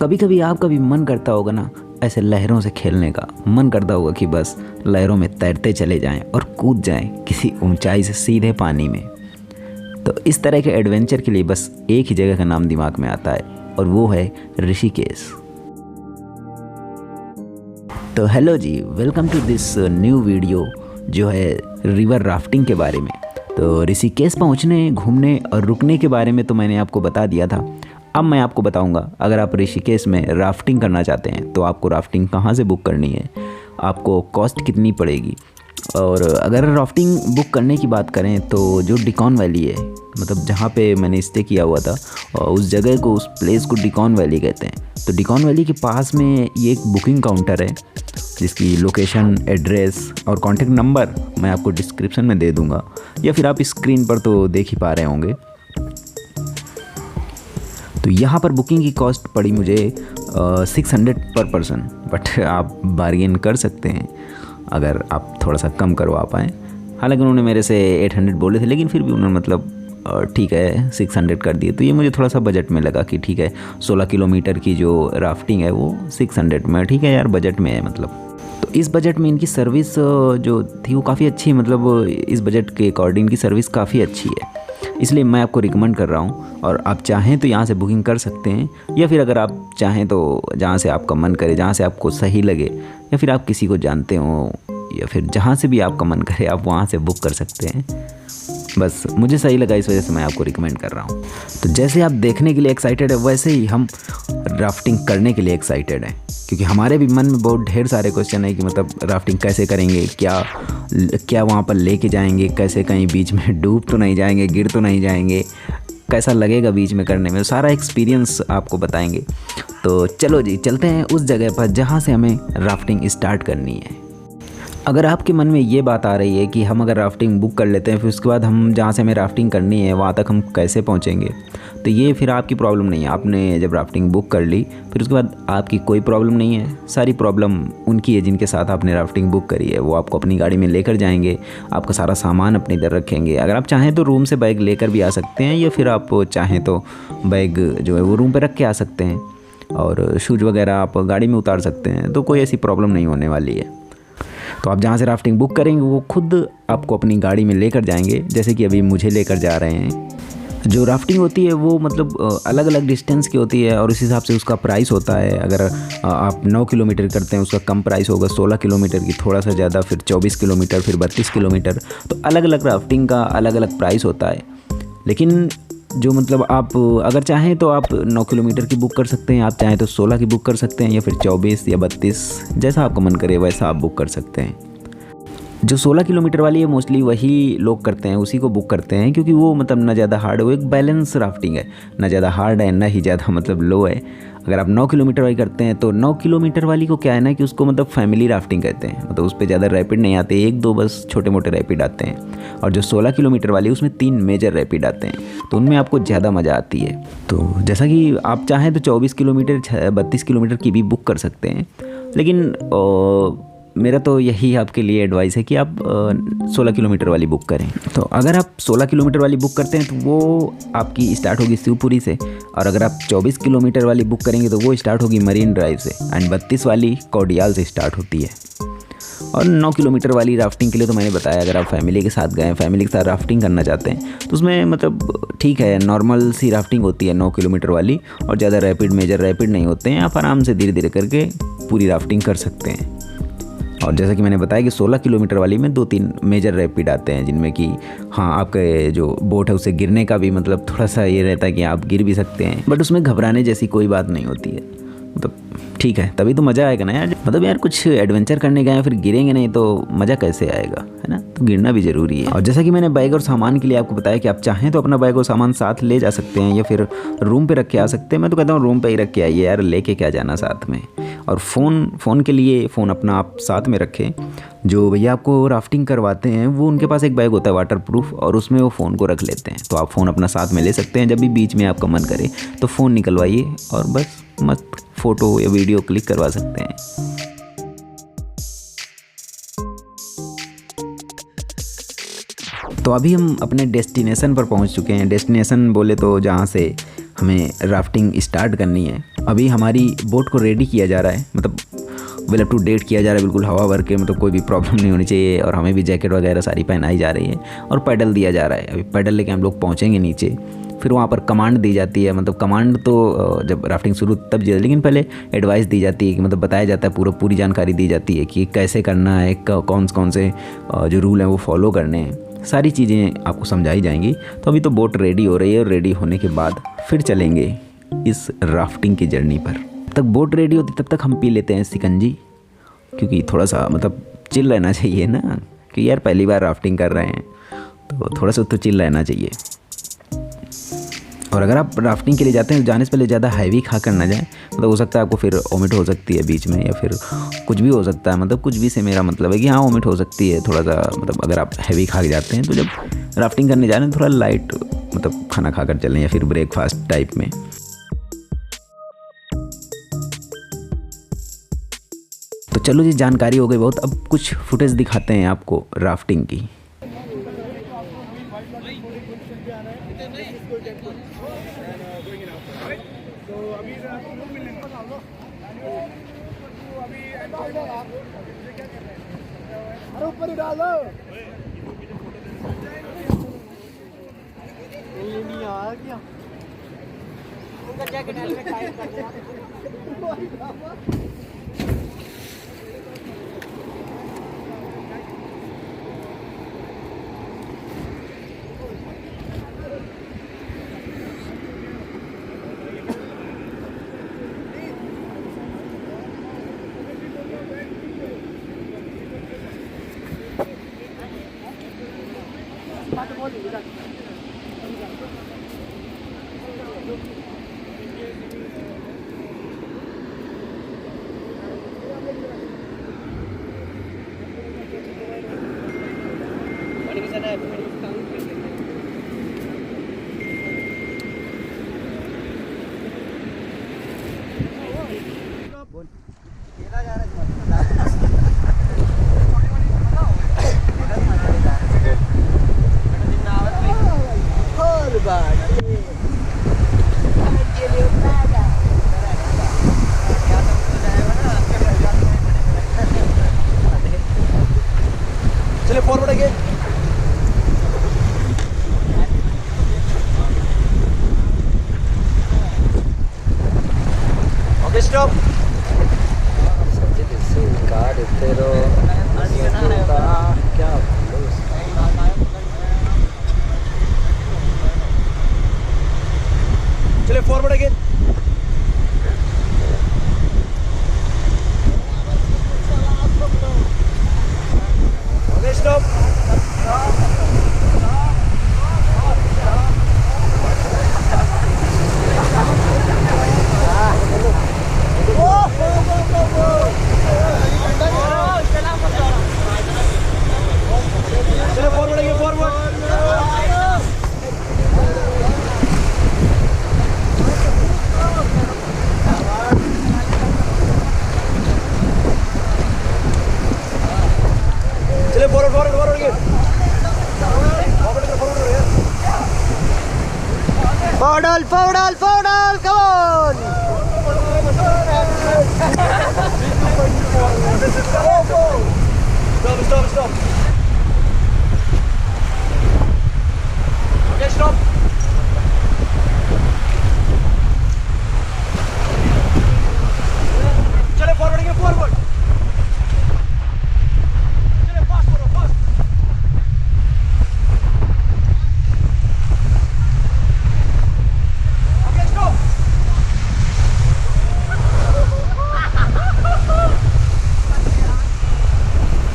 कभी कभी आपका भी मन करता होगा ना ऐसे लहरों से खेलने का, मन करता होगा कि बस लहरों में तैरते चले जाएं और कूद जाएं किसी ऊंचाई से सीधे पानी में। तो इस तरह के एडवेंचर के लिए बस एक ही जगह का नाम दिमाग में आता है और वो है ऋषिकेश। तो हेलो जी, welcome to this new video जो है रिवर राफ्टिंग के बारे में। तो ऋषिकेश पहुंचने, घूमने और रुकने के बारे में तो मैंने आपको बता दिया था। अब मैं आपको बताऊंगा, अगर आप ऋषिकेश में राफ्टिंग करना चाहते हैं तो आपको राफ्टिंग कहां से बुक करनी है, आपको कॉस्ट कितनी पड़ेगी। और अगर राफ्टिंग बुक करने की बात करें तो जो डिकॉन वैली है, मतलब जहाँ पे मैंने स्टे किया हुआ था, उस जगह को, उस प्लेस को डिकॉन वैली कहते हैं। तो डिकॉन वैली के पास में ये एक बुकिंग काउंटर है जिसकी लोकेशन, एड्रेस और कॉन्टेक्ट नंबर मैं आपको डिस्क्रिप्शन में दे दूँगा, या फिर आप स्क्रीन पर तो देख ही पा रहे होंगे। तो यहाँ पर बुकिंग की कॉस्ट पड़ी मुझे 600 पर पर्सन, बट आप बार्गेन कर सकते हैं अगर आप थोड़ा सा कम करवा पाएँ। हालांकि उन्होंने मेरे से 800 बोले थे, लेकिन फिर भी उन्होंने मतलब ठीक है 600 कर दिए। तो ये मुझे थोड़ा सा बजट में लगा कि ठीक है, 16 किलोमीटर की जो राफ्टिंग है वो 600 में, ठीक है यार, बजट में है मतलब। तो इस बजट में इनकी सर्विस जो थी वो काफ़ी अच्छी है, मतलब इस बजट के अकॉर्डिंग इनकी सर्विस काफ़ी अच्छी है, इसलिए मैं आपको रिकमेंड कर रहा हूँ। और आप चाहें तो यहाँ से बुकिंग कर सकते हैं, या फिर अगर आप चाहें तो जहाँ से आपका मन करे, जहाँ से आपको सही लगे, या फिर आप किसी को जानते हो, या फिर जहाँ से भी आपका मन करे आप वहाँ से बुक कर सकते हैं। बस मुझे सही लगा, इस वजह से मैं आपको रिकमेंड कर रहा हूँ। तो जैसे आप देखने के लिए एक्साइटेड है, वैसे ही हम राफ्टिंग करने के लिए एक्साइटेड हैं, क्योंकि हमारे भी मन में बहुत ढेर सारे क्वेश्चन है कि मतलब राफ्टिंग कैसे करेंगे, क्या वहाँ पर लेके जाएंगे, कैसे कहीं बीच में डूब तो नहीं जाएंगे, गिर तो नहीं जाएंगे, कैसा लगेगा बीच में करने में, सारा एक्सपीरियंस आपको बताएंगे। तो चलो जी, चलते हैं उस जगह पर जहाँ से हमें राफ्टिंग स्टार्ट करनी है। अगर आपके मन में ये बात आ रही है कि हम अगर राफ्टिंग बुक कर लेते हैं, फिर उसके बाद हम जहाँ से हमें राफ्टिंग करनी है वहाँ तक हम कैसे पहुँचेंगे, तो ये फिर आपकी प्रॉब्लम नहीं है। आपने जब राफ्टिंग बुक कर ली, फिर उसके बाद आपकी कोई प्रॉब्लम नहीं है। सारी प्रॉब्लम उनकी है जिनके साथ आपने राफ्टिंग बुक करी है। वो आपको अपनी गाड़ी में लेकर जाएंगे, आपका सारा सामान अपने इधर रखेंगे। अगर आप चाहें तो रूम से बैग लेकर भी आ सकते हैं, या फिर आप चाहें तो बैग जो है वो रूम पर रख के आ सकते हैं, और शूज़ वगैरह आप गाड़ी में उतार सकते हैं। तो कोई ऐसी प्रॉब्लम नहीं होने वाली है। तो आप जहाँ से राफ्टिंग बुक करेंगे वो खुद आपको अपनी गाड़ी में लेकर जाएंगे, जैसे कि अभी मुझे लेकर जा रहे हैं। जो राफ्टिंग होती है वो मतलब अलग अलग डिस्टेंस की होती है, और उस हिसाब से उसका प्राइस होता है। अगर आप 9 किलोमीटर करते हैं उसका कम प्राइस होगा, 16 किलोमीटर की थोड़ा सा ज़्यादा, फिर 24 किलोमीटर, फिर 32 किलोमीटर। तो अलग अलग राफ्टिंग का अलग अलग प्राइस होता है। लेकिन जो मतलब आप अगर चाहें तो आप 9 किलोमीटर की बुक कर सकते हैं, आप चाहें तो 16 की बुक कर सकते हैं, या फिर 24 या 32, जैसा आपका मन करे वैसा आप बुक कर सकते हैं। जो 16 किलोमीटर वाली है मोस्टली वही लोग करते हैं, उसी को बुक करते हैं, क्योंकि वो मतलब ना ज़्यादा हार्ड है, वो एक बैलेंस राफ्टिंग है, ना ज़्यादा हार्ड है ना ही ज़्यादा मतलब लो है। अगर आप 9 किलोमीटर वाली करते हैं तो 9 किलोमीटर वाली को क्या है ना कि उसको मतलब फैमिली राफ्टिंग कहते हैं, मतलब उस पर ज़्यादा रैपिड नहीं आते, 1-2 बस छोटे मोटे रैपिड आते हैं। और जो 16 किलोमीटर वाली उसमें 3 मेजर रैपिड आते हैं, तो उनमें आपको ज़्यादा मज़ा आती है। तो जैसा कि आप चाहें तो 24 किलोमीटर, 32 किलोमीटर की भी बुक कर सकते हैं, लेकिन मेरा तो यही आपके लिए एडवाइस है कि आप 16 किलोमीटर वाली बुक करें। तो अगर आप 16 किलोमीटर वाली बुक करते हैं तो वो आपकी स्टार्ट होगी शिवपुरी से, और अगर आप 24 किलोमीटर वाली बुक करेंगे तो वो स्टार्ट होगी मरीन ड्राइव से, एंड 32 वाली कोडियाल से स्टार्ट होती है। और 9 किलोमीटर वाली राफ्टिंग के लिए तो मैंने बताया, अगर आप फैमिली के साथ गए, फैमिली के साथ राफ्टिंग करना चाहते हैं तो उसमें मतलब ठीक है, नॉर्मल सी राफ्टिंग होती है 9 किलोमीटर वाली, और ज़्यादा रैपिड, मेजर रैपिड नहीं होते हैं। आप आराम से धीरे धीरे करके पूरी राफ्टिंग कर सकते हैं। और जैसा कि मैंने बताया कि 16 किलोमीटर वाली में 2-3 मेजर रैपिड आते हैं, जिनमें कि हाँ, आपके जो बोट है उससे गिरने का भी मतलब थोड़ा सा ये रहता है कि आप गिर भी सकते हैं, बट उसमें घबराने जैसी कोई बात नहीं होती है। मतलब ठीक है, तभी तो मज़ा आएगा ना यार। मतलब यार कुछ एडवेंचर करने गए फिर गिरेंगे नहीं तो मज़ा कैसे आएगा, है ना। तो गिरना भी ज़रूरी है। और जैसा कि मैंने बैग और सामान के लिए आपको बताया कि आप चाहें तो अपना बैग और सामान साथ ले जा सकते हैं, या फिर रूम पे रख के आ सकते हैं। मैं तो कहता हूँ रूम पे ही रख के आइए यार, लेके क्या जाना साथ में। और फ़ोन के लिए फ़ोन अपना आप साथ में रखें। जो भैया आपको राफ्टिंग करवाते हैं वो उनके पास एक बैग होता है वाटरप्रूफ, और उसमें वो फ़ोन को रख लेते हैं। तो आप फ़ोन अपना साथ में ले सकते हैं, जब भी बीच में आपका मन करे तो फ़ोन निकलवाइए और बस मस्त फ़ोटो या वीडियो क्लिक करवा सकते हैं। तो अभी हम अपने डेस्टिनेशन पर पहुंच चुके हैं। डेस्टिनेशन बोले तो जहां से हमें राफ्टिंग स्टार्ट करनी है। अभी हमारी बोट को रेडी किया जा रहा है, मतलब वेल अप टू डेट किया जा रहा है, बिल्कुल हवा भर के, मतलब कोई भी प्रॉब्लम नहीं होनी चाहिए। और हमें भी जैकेट वगैरह सारी पहनाई जा रही है और पैडल दिया जा रहा है। अभी पैडल लेके हम लोग पहुँचेंगे नीचे, फिर वहाँ पर कमांड दी जाती है। मतलब कमांड तो जब राफ्टिंग शुरू तब दी, लेकिन पहले एडवाइस दी जाती है कि मतलब बताया जाता है, पूरी जानकारी दी जाती है कि कैसे करना है, कौन से जो रूल हैं वो फॉलो करने हैं, सारी चीज़ें आपको समझाई जाएंगी। तो अभी तो बोट रेडी हो रही है और रेडी होने के बाद फिर चलेंगे इस राफ्टिंग की जर्नी पर। तब तक बोट रेडी होती तब तक हम पी लेते हैं शिकंजी, क्योंकि थोड़ा सा मतलब चिल रहना चाहिए ना, कि यार पहली बार राफ्टिंग कर रहे हैं तो थोड़ा सा तो चिल रहना चाहिए। और अगर आप राफ्टिंग के लिए जाते हैं तो जाने से पहले ज़्यादा हैवी खा कर ना जाएं, मतलब हो सकता है आपको फिर वोमिट हो सकती है बीच में, या फिर कुछ भी हो सकता है। मतलब कुछ भी से मेरा मतलब है कि हाँ वोमिट हो सकती है थोड़ा सा, मतलब अगर आप हैवी खा के जाते हैं। तो जब राफ्टिंग करने जा रहे हैं थोड़ा लाइट मतलब खाना खा कर चलें, या फिर ब्रेकफास्ट टाइप में। तो चलो जी, जानकारी हो गई बहुत, अब कुछ फुटेज दिखाते हैं आपको राफ्टिंग की। चलिए फॉरवर्ड अगेन। Okay stop. चलिए फॉरवर्ड अगेन। Okay stop. चलिए फॉरवर्ड अगेन, फॉरवर्ड। चलिए forward forward forward again. Fordal, Fordal, Fordal, come on! Stop, stop, stop. Okay, stop. चले फॉरवर्ड अगेन, फॉरवर्ड। चले fast forward, fast. Okay stop.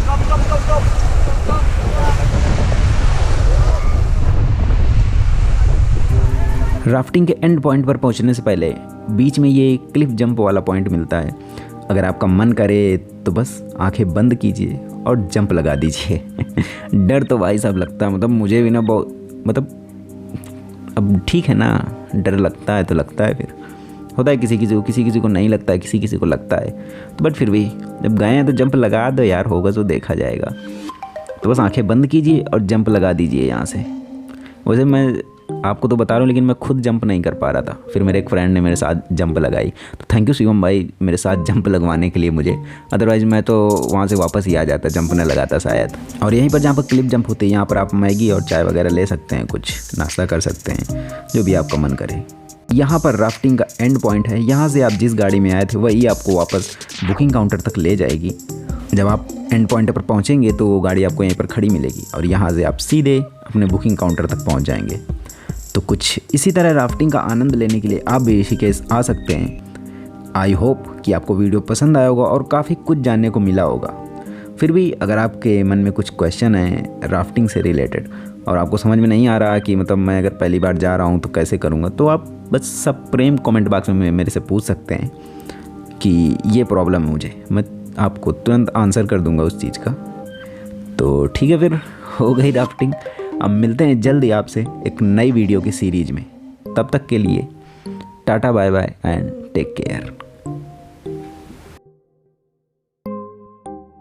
Stop stop stop stop. Rafting के and point पर पहुंचने से पहले बीच में ये क्लिफ जंप वाला पॉइंट मिलता है। अगर आपका मन करे तो बस आंखें बंद कीजिए और जंप लगा दीजिए। डर तो भाई साहब लगता है, मतलब मुझे भी ना बहुत, मतलब अब ठीक है ना, डर लगता है तो लगता है, फिर होता है किसी किसी को नहीं लगता है, किसी को लगता है। तो बट फिर भी जब गए हैं तो जंप लगा दो यार, होगा तो देखा जाएगा। तो बस आंखें बंद कीजिए और जंप लगा दीजिए यहाँ से। वैसे मैं आपको तो बता रहा हूँ, लेकिन मैं खुद जंप नहीं कर पा रहा था। फिर मेरे एक फ्रेंड ने मेरे साथ जंप लगाई, तो थैंक यू शिवम भाई मेरे साथ जंप लगवाने के लिए मुझे, अदरवाइज़ मैं तो वहाँ से वापस ही आ जाता, जंप न लगाता शायद। और यहीं पर जहाँ पर क्लिप जंप होती है, यहाँ पर आप मैगी और चाय वगैरह ले सकते हैं, कुछ नाश्ता कर सकते हैं, जो भी आपका मन करे। यहाँ पर राफ्टिंग का एंड पॉइंट है, यहाँ से आप जिस गाड़ी में आए थे वही आपको वापस बुकिंग काउंटर तक ले जाएगी। जब आप एंड पॉइंट पर पहुँचेंगे तो वो गाड़ी आपको यहीं पर खड़ी मिलेगी और यहाँ से आप सीधे अपने बुकिंग काउंटर तक पहुँच जाएंगे। तो कुछ इसी तरह राफ्टिंग का आनंद लेने के लिए आप भी ऋषिकेश आ सकते हैं। आई होप कि आपको वीडियो पसंद आया होगा और काफ़ी कुछ जानने को मिला होगा। फिर भी अगर आपके मन में कुछ क्वेश्चन हैं राफ्टिंग से रिलेटेड और आपको समझ में नहीं आ रहा कि मतलब मैं अगर पहली बार जा रहा हूँ तो कैसे करूँगा, तो आप बस सब प्रेम कमेंट बॉक्स में मेरे से पूछ सकते हैं कि ये प्रॉब्लम है मुझे, मैं आपको तुरंत आंसर कर दूंगा उस चीज़ का। तो ठीक है, फिर हो गई राफ्टिंग। अब मिलते हैं जल्दी आपसे एक नई वीडियो की सीरीज़ में। तब तक के लिए tata bye bye and take care.